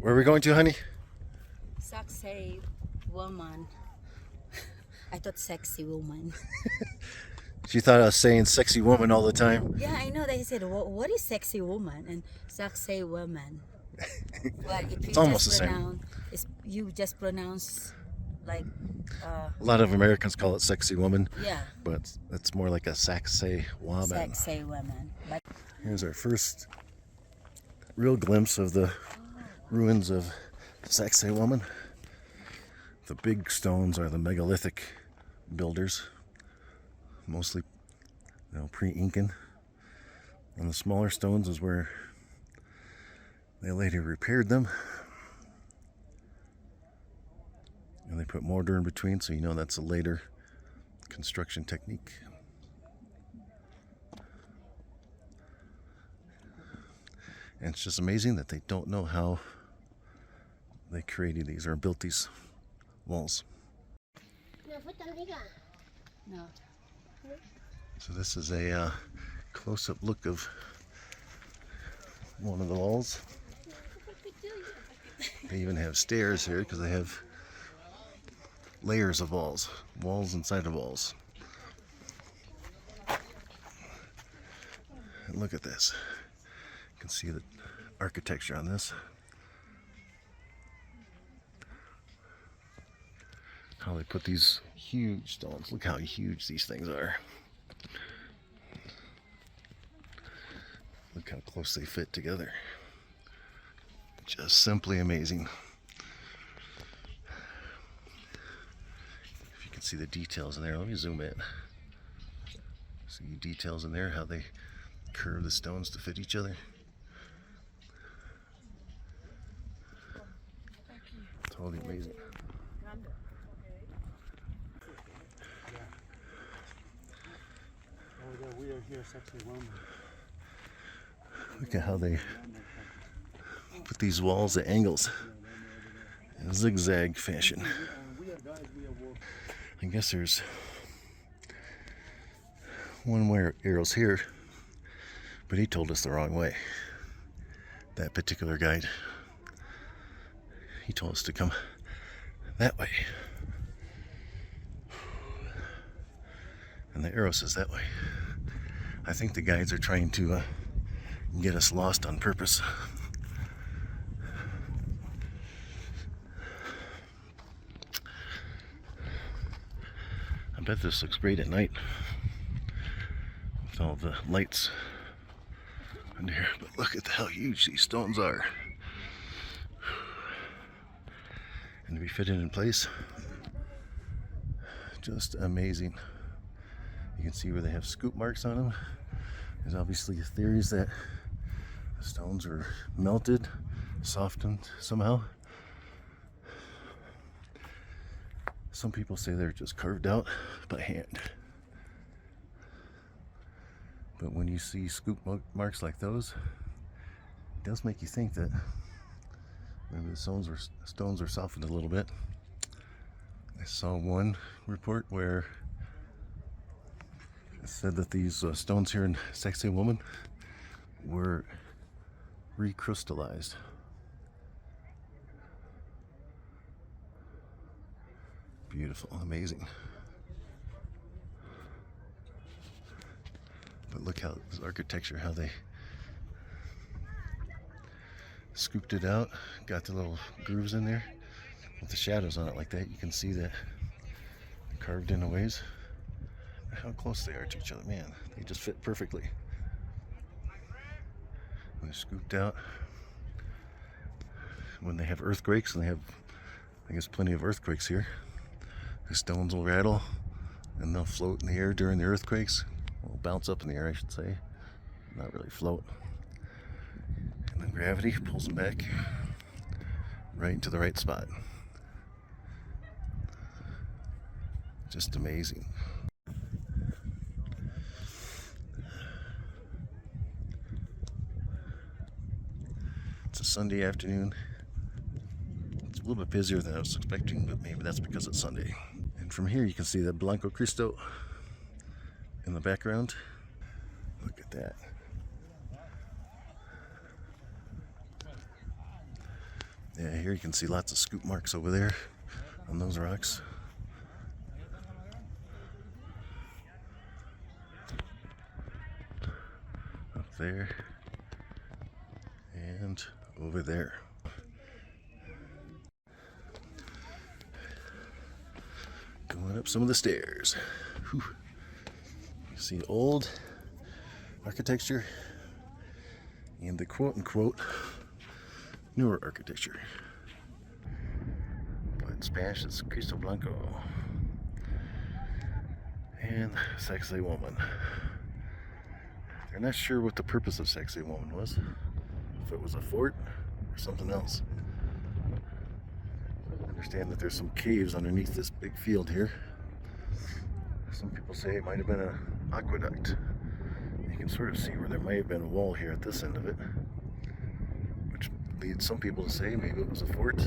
Where are we going to, honey? Saqsaywaman. I thought sexy woman. She thought I was saying sexy woman all the time. Yeah, I know. They said, what is sexy woman? And Saqsaywaman. But if It's you almost just the same. pronounce, you just pronounce like, A lot of Americans call it sexy woman, yeah, but it's more like a Saqsaywaman. Saqsaywaman. But Here's our first real glimpse of the ruins of Saqsaywaman. The big stones are the megalithic builders, mostly pre-Incan. And the smaller stones is where they later repaired them. And they put mortar in between, so you know that's a later construction technique. And it's just amazing that they don't know how they created these or built these walls. no. So this is a close-up look of one of the walls. They even have stairs here because they have layers of walls inside of walls. And look at this. You can see the architecture on this. How they put these huge stones. Look how huge these things are. Look how close they fit together. Just simply amazing. If you can see the details in there, let me zoom in. See details in there, how they curve the stones to fit each other. Totally amazing. We are here, Saqsaywaman. Look at how they put these walls at angles in a zigzag fashion. I guess there's one way arrows here, but he told us the wrong way. That particular guide, he told us to come that way, and the arrow says that way. I think the guides are trying to get us lost on purpose. I bet this looks great at night with all the lights under here, but look at how huge these stones are. And to be fitted in place, just amazing. You can see where they have scoop marks on them. There's obviously theories that the stones are melted, softened somehow. Some people say they're just carved out by hand. But when you see scoop marks like those, it does make you think that maybe the stones were softened a little bit. I saw one report where it said that these stones here in Saqsaywaman were recrystallized. Beautiful, amazing. But look how this architecture, how they scooped it out, got the little grooves in there with the shadows on it like that. You can see that carved in ways. How close they are to each other, man. They just fit perfectly. When they're scooped out, when they have earthquakes, and they have, I guess, plenty of earthquakes here, the stones will rattle and they'll float in the air during the earthquakes. Well, bounce up in the air, I should say. Not really float. And then gravity pulls them back right into the right spot. Just amazing. It's a Sunday afternoon. It's a little bit busier than I was expecting, but maybe that's because it's Sunday. And from here you can see the Blanco Cristo in the background. Look at that. Yeah, here you can see lots of scoop marks over there on those rocks. Up there and over there. Going up some of the stairs. Whew. You see old architecture and the quote-unquote newer architecture. But in Spanish it's Cristo Blanco and Saqsaywaman. They're not sure what the purpose of Saqsaywaman was. If it was a fort or something else. I understand that there's some caves underneath this big field here. Some people say it might have been an aqueduct. You can sort of see where there might have been a wall here at this end of it, which leads some people to say maybe it was a fort.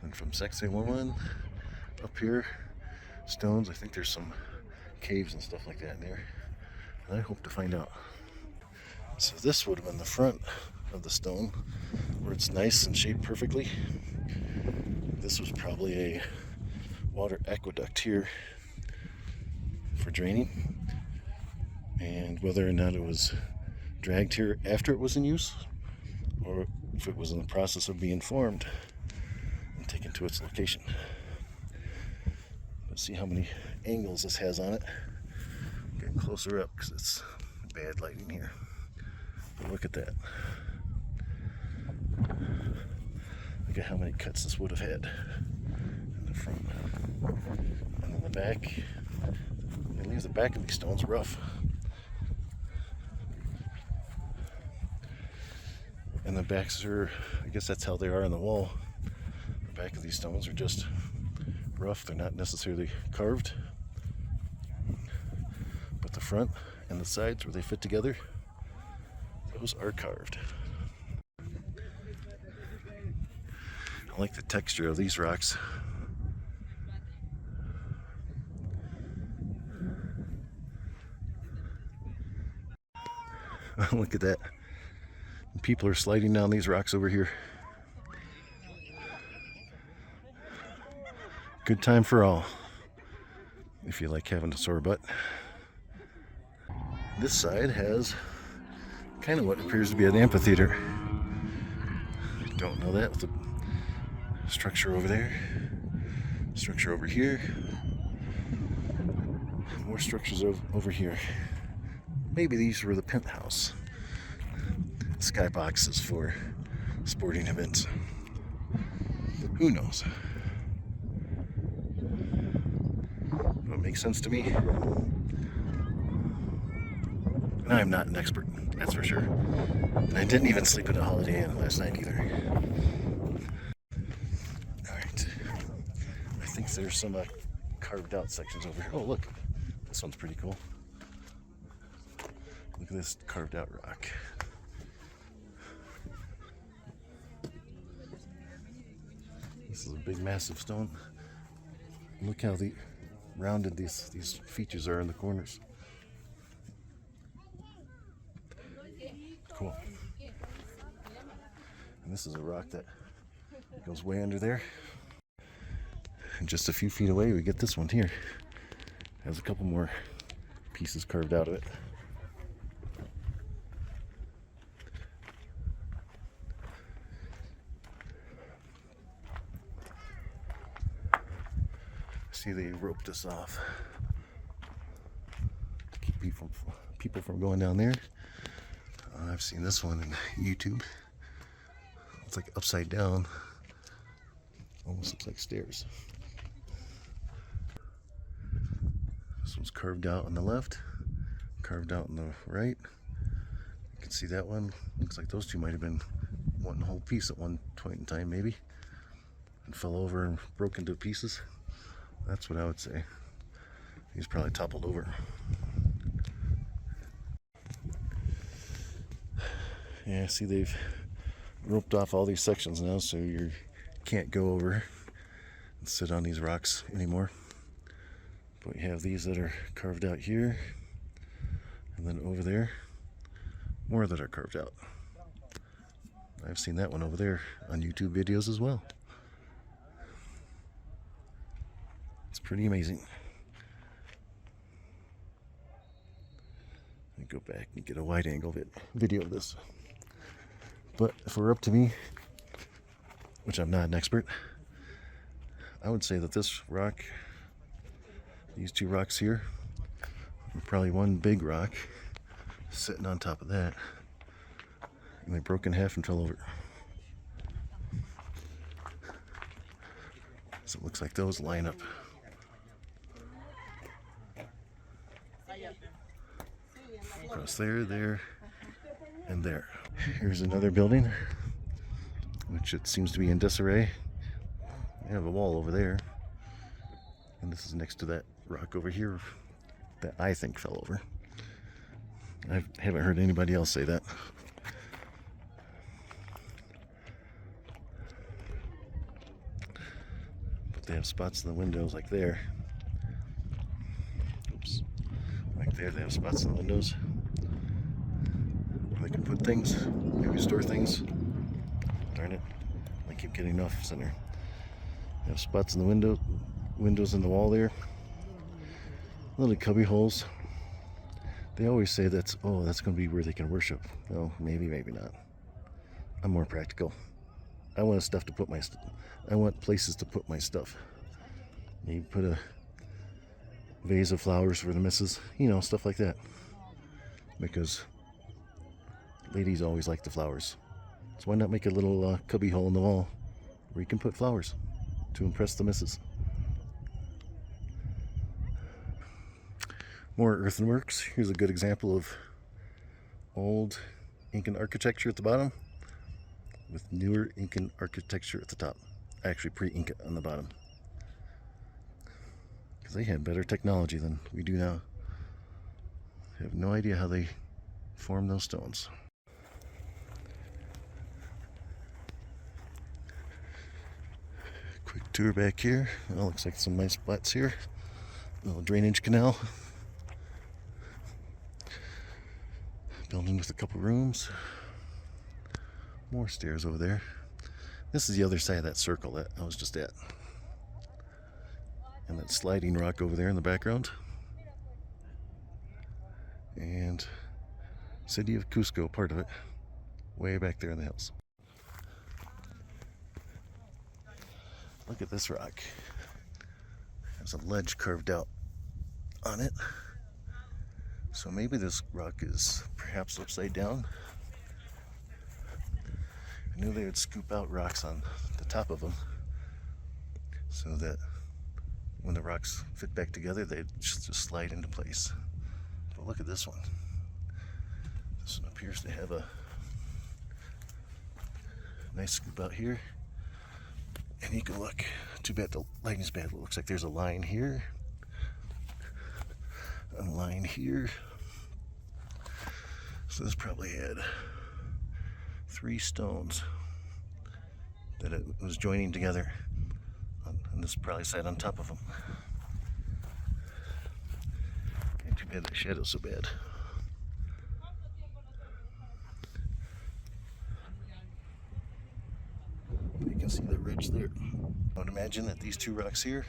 And from Saqsaywaman up here, stones, I think there's some caves and stuff like that in there. And I hope to find out. So this would have been the front of the stone, where it's nice and shaped perfectly. This was probably a water aqueduct here for draining. And whether or not it was dragged here after it was in use, or if it was in the process of being formed and taken to its location. Let's see how many angles this has on it. Getting closer up because it's bad lighting here. But look at that. Look at how many cuts this would have had in the front. And in the back, it leaves the back of these stones rough. And the backs are, I guess that's how they are on the wall. The back of these stones are just rough. They're not necessarily carved. But the front and the sides where they fit together, those are carved. I like the texture of these rocks. Look at that. People are sliding down these rocks over here. Good time for all, if you like having a sore butt. This side has kind of what appears to be an amphitheater. Don't know that, with the structure over there, structure over here, more structures over here. Maybe these were the penthouse skyboxes for sporting events. Who knows? It makes sense to me. And I'm not an expert, that's for sure. And I didn't even sleep at a Holiday Inn last night either. Alright. I think there's some carved out sections over here. Oh, look. This one's pretty cool. Look at this carved out rock. This is a big, massive stone. Look how rounded these features are in the corners. Cool. And this is a rock that goes way under there. And just a few feet away, we get this one here. Has a couple more pieces carved out of it. See, they roped us off to keep people from going down there. I've seen this one in YouTube. It's like upside down. Almost looks like stairs. This one's carved out on the left, carved out on the right. You can see that one. Looks like those two might have been one whole piece at one point in time, maybe, and fell over and broke into pieces. That's what I would say. He's probably toppled over. Yeah, see, they've roped off all these sections now, so you can't go over and sit on these rocks anymore. But we have these that are carved out here, and then over there, more that are carved out. I've seen that one over there on YouTube videos as well. It's pretty amazing. Let me go back and get a wide angle video of this. But if it were up to me, which I'm not an expert, I would say that this rock, these two rocks here, are probably one big rock sitting on top of that, and they broke in half and fell over. So it looks like those line up. Across there, there, and there. Here's another building, which it seems to be in disarray. They have a wall over there, and this is next to that rock over here that I think fell over. I haven't heard anybody else say that. But they have spots in the windows like there. Oops. Like there, they have spots in the windows where they can put things, maybe store things. Darn it, I keep getting off center. They have spots in the windows in the wall there. Little cubby holes. They always say that's going to be where they can worship. Well, maybe, maybe not. I'm more practical. I want stuff to put my I want places to put my stuff. Maybe put a vase of flowers for the missus, you know, stuff like that. Because ladies always like the flowers. So why not make a little cubby hole in the wall where you can put flowers to impress the missus? More earthenworks. Here's a good example of old Incan architecture at the bottom with newer Incan architecture at the top. Actually pre-Inca on the bottom. Because they had better technology than we do now. I have no idea how they formed those stones. Quick tour back here. Well, looks like some nice spots here. Little drainage canal. Building with a couple rooms. More stairs over there. This is the other side of that circle that I was just at. And that sliding rock over there in the background. And city of Cusco, part of it. Way back there in the hills. Look at this rock. There's a ledge carved out on it. So maybe this rock is perhaps upside down. I knew they would scoop out rocks on the top of them so that when the rocks fit back together, they'd just slide into place. But look at this one. This one appears to have a nice scoop out here. And you can look, too bad the lighting's bad. It looks like there's a line here. A line here. So this probably had 3 stones that it was joining together, and this probably sat on top of them. And too bad the shadow's so bad. You can see the ridge there. I would imagine that these 2 rocks here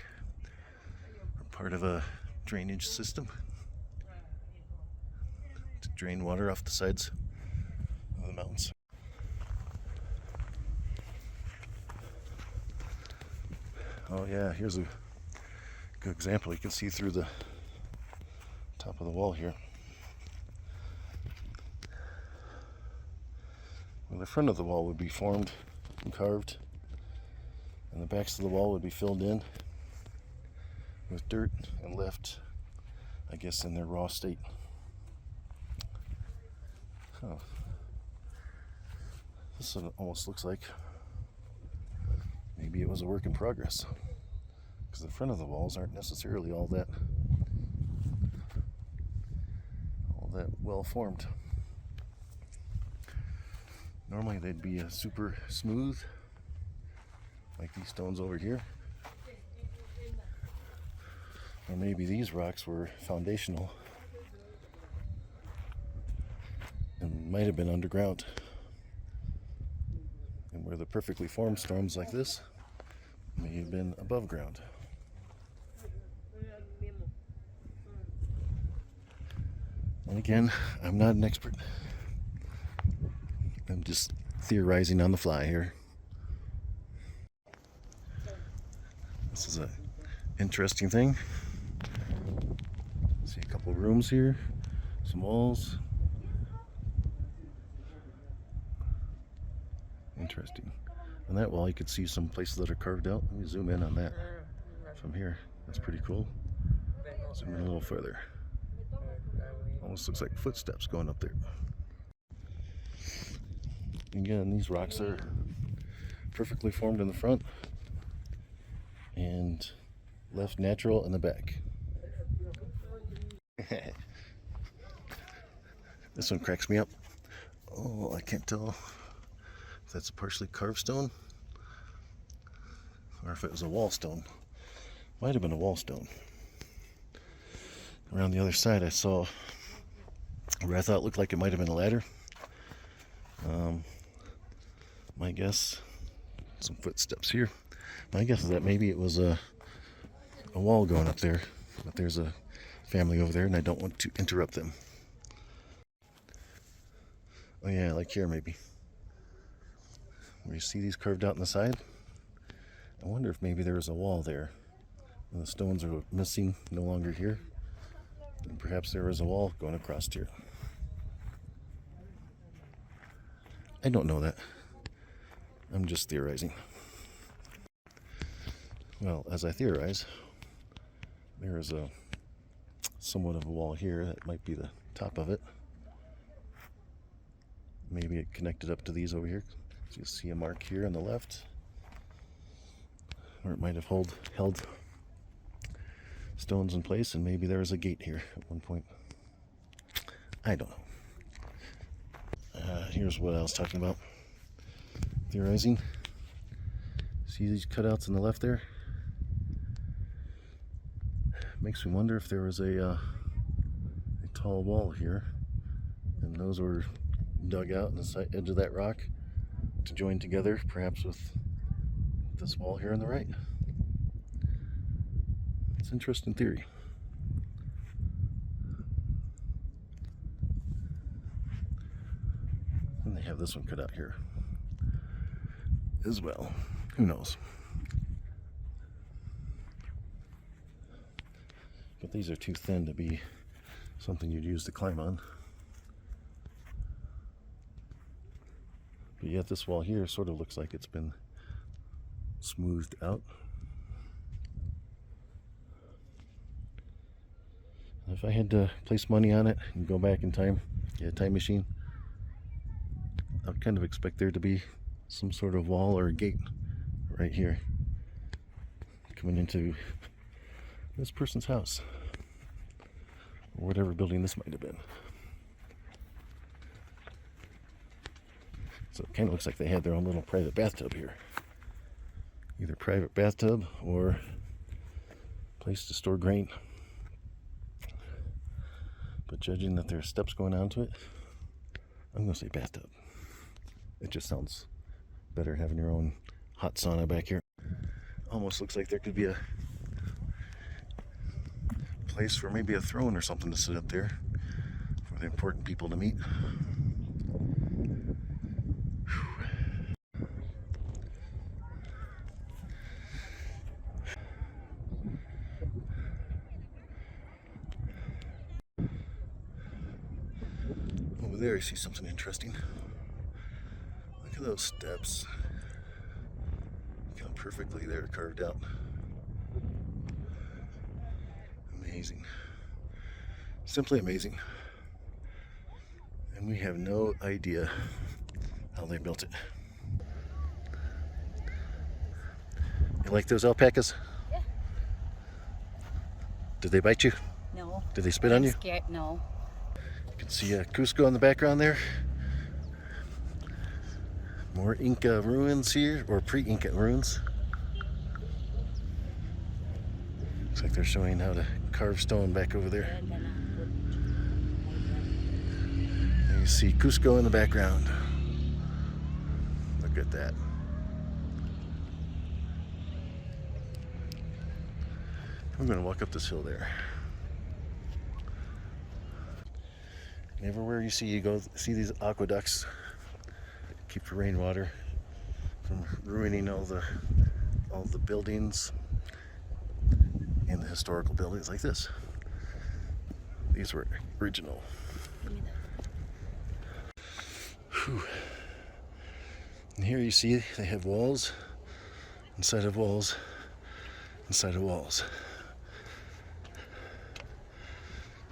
are part of a drainage system to drain water off the sides of the mountains. Oh yeah, here's a good example. You can see through the top of the wall here. Well, the front of the wall would be formed and carved, and the backs of the wall would be filled in with dirt and left, I guess, in their raw state. Oh. This one almost looks like maybe it was a work in progress, because the front of the walls aren't necessarily all that well formed. Normally they'd be super smooth, like these stones over here. Or maybe these rocks were foundational and might have been underground. where the perfectly formed storms like this may have been above ground. And again, I'm not an expert. I'm just theorizing on the fly here. This is an interesting thing. See a couple rooms here, some walls. Interesting. On that wall you could see some places that are carved out. Let me zoom in on that from here. That's pretty cool. Zoom in a little further. Almost looks like footsteps going up there. Again, these rocks are perfectly formed in the front and left natural in the back. This one cracks me up. Oh, I can't tell if that's a partially carved stone or if it was a wall stone. Might have been a wall stone. Around the other side I saw where I thought it looked like it might have been a ladder. My guess, some footsteps here. My guess is that maybe it was a wall going up there, but there's a family over there and I don't want to interrupt them. Oh yeah, like here maybe. Where you see these carved out on the side? I wonder if maybe there was a wall there and the stones are missing, no longer here. And perhaps there was a wall going across here. I don't know that. I'm just theorizing. Well, as I theorize, there is a somewhat of a wall here. That might be the top of it. Maybe it connected up to these over here. So you see a mark here on the left. Or it might have held stones in place, and maybe there was a gate here at one point. I don't know. Here's what I was talking about. Theorizing. See these cutouts on the left there? Makes me wonder if there was a tall wall here, and those were dug out in the edge of that rock to join together, perhaps with this wall here on the right. It's an interesting theory. And they have this one cut out here as well. Who knows? But these are too thin to be something you'd use to climb on. But yet this wall here sort of looks like it's been smoothed out. If I had to place money on it and go back in time, get a time machine, I would kind of expect there to be some sort of wall or a gate right here coming into this person's house or whatever building this might have been. So it kind of looks like they had their own little private bathtub here. Either private bathtub or place to store grain. But judging that there's steps going onto it, I'm going to say bathtub. It just sounds better having your own hot sauna back here. Almost looks like there could be a place for maybe a throne or something to sit up there for the important people to meet. Over there, I see something interesting. Look at those steps. Look how perfectly they're carved out. Amazing. Simply amazing. And we have no idea how they built it. You like those alpacas? Yeah. Did they bite you? No. Did they spit on you? Scared? No. You can see Cusco in the background there. More Inca ruins here, or pre-Inca ruins. Looks like they're showing how to carve stone back over there. And you see Cusco in the background. Look at that. I'm going to walk up this hill there. And everywhere you go, see these aqueducts. Keep the rainwater from ruining all the buildings and the historical buildings like this. These were original. Whew. And here you see they have walls inside of walls inside of walls,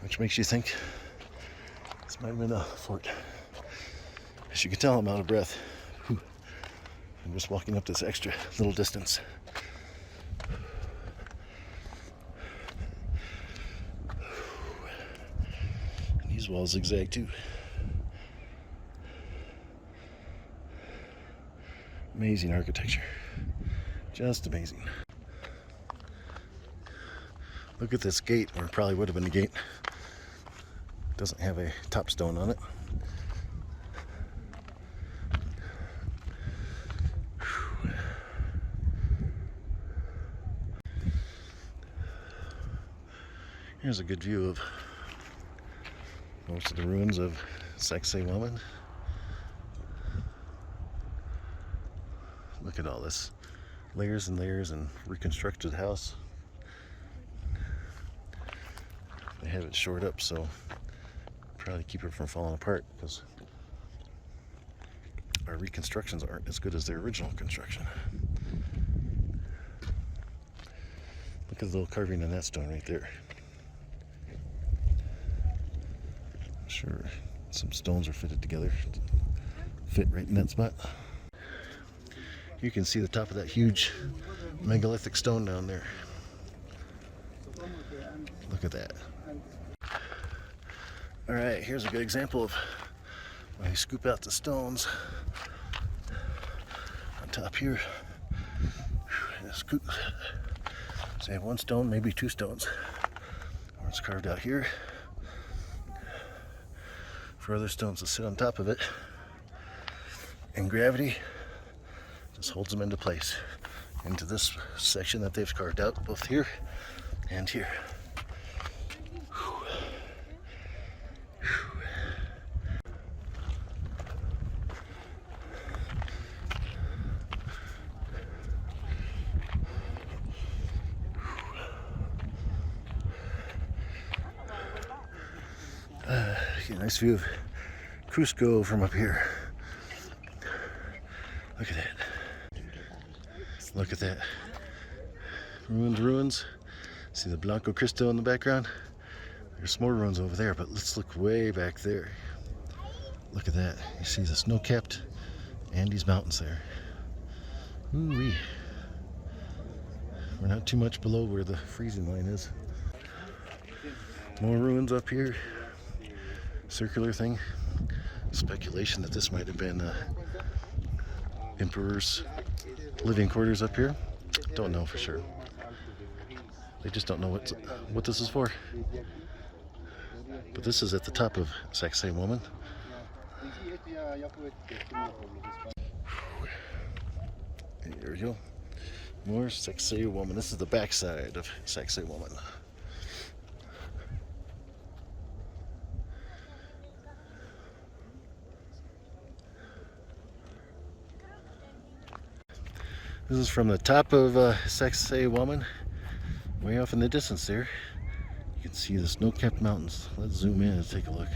which makes you think this might have been a fort. As you can tell, I'm out of breath. Whew. I'm just walking up this extra little distance. And these walls zigzag too. Amazing architecture. Just amazing. Look at this gate, or it probably would have been a gate. Doesn't have a top stone on it. Here's a good view of most of the ruins of Saqsaywaman. Look at all this. Layers and layers and reconstructed house. They have it shored up so probably keep it from falling apart, because our reconstructions aren't as good as their original construction. Look at the little carving on that stone right there. I'm sure some stones are fitted together to fit right in that spot. You can see the top of that huge megalithic stone down there. Look at that. Alright, here's a good example of when you scoop out the stones on top here. Scoop. So you have one stone, maybe two stones. Or it's carved out here for other stones to sit on top of it. And gravity just holds them into place, into this section that they've carved out, both here and here. Get a nice view of Cusco from up here. Look at that. Look at that. Ruins. See the Blanco Cristo in the background? There's more ruins over there, but let's look way back there. Look at that. You see the snow-capped Andes Mountains there. Ooh-wee. We're not too much below where the freezing line is. More ruins up here. Circular thing. Speculation that this might have been emperor's living quarters up here. Don't know for sure. They just don't know what this is for. But this is at the top of Saqsaywaman. Here we go. More Saqsaywaman. This is the backside of Saqsaywaman. This is from the top of Saqsaywaman, way off in the distance there. You can see the snow-capped mountains. Let's zoom in and take a look.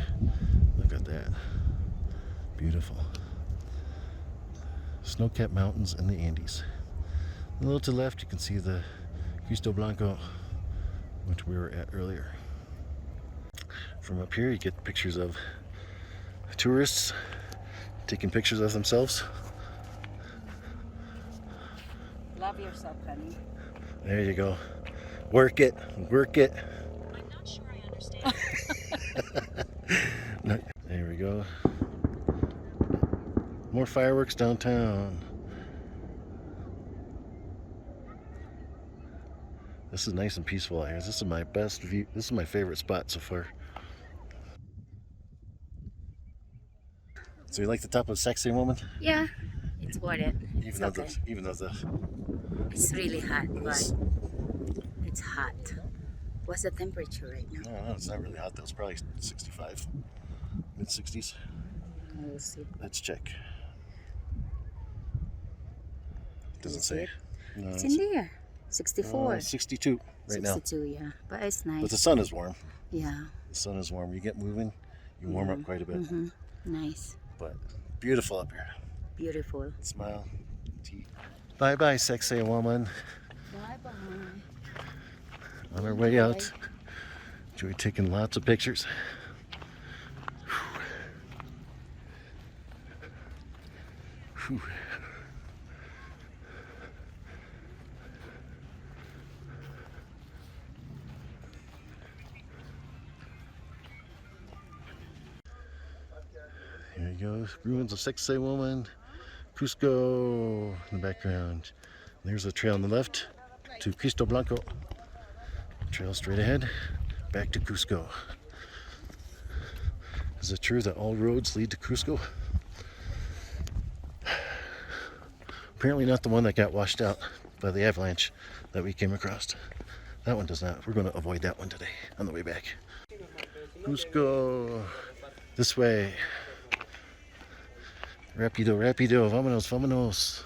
Look at that. Beautiful. Snow-capped mountains in the Andes. A little to the left, you can see the Cristo Blanco, which we were at earlier. From up here, you get pictures of tourists taking pictures of themselves. Love yourself, honey. There you go. Work it. Work it. I'm not sure I understand. No, there we go. More fireworks downtown. This is nice and peaceful out here. This is my best view. This is my favorite spot so far. So you like the top of Saqsaywaman? Yeah, it's worth it. Even though the It's really hot, but it's hot. What's the temperature right now? I don't know, it's not really hot though. It's probably 65, mid 60s. We'll see. Let's check. Doesn't see say. it? No, It's in there. 64. 62 right now. 62, yeah. But it's But nice. the sun is warm. Yeah. The sun is warm. You get moving, you warm up quite a bit. Mm-hmm. Nice. But beautiful up here. Beautiful. Smile. Tea. Bye bye, Saqsaywaman. Bye-bye. On our way out. Enjoy taking lots of pictures. Whew. Here you go, ruins of Saqsaywaman, Cusco in the background. There's a trail on the left to Cristo Blanco. Trail straight ahead, back to Cusco. Is it true that all roads lead to Cusco? Apparently not the one that got washed out by the avalanche that we came across. That one does not. We're going to avoid that one today on the way back. Cusco, this way. Rapido, rapido, vámonos, vámonos.